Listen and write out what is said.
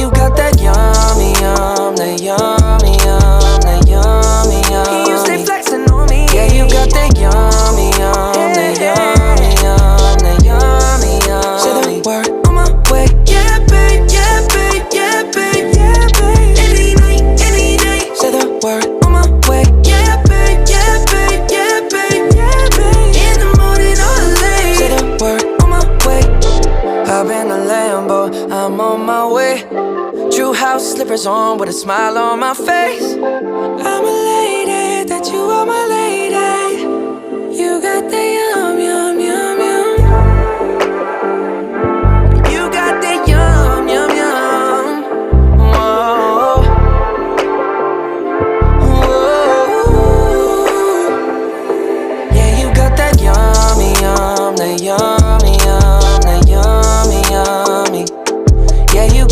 you got that yummy, that yummy, that yummy, yum. You stay flexing on me. Yeah, you got that yummy, that yummy, that yummy, yum. Say the word on my way. Yeah, babe, yeah, babe, yeah, babe, yeah, babe. Any night, any day. Say the word on my way. Yeah, babe, yeah, babe, yeah, babe, yeah, babe. In the morning or late. Say the word on my way. Hop in the Lambo, I'm on my way. True house slippers on with a smile on my face. I'm elated that you are my lady. You got the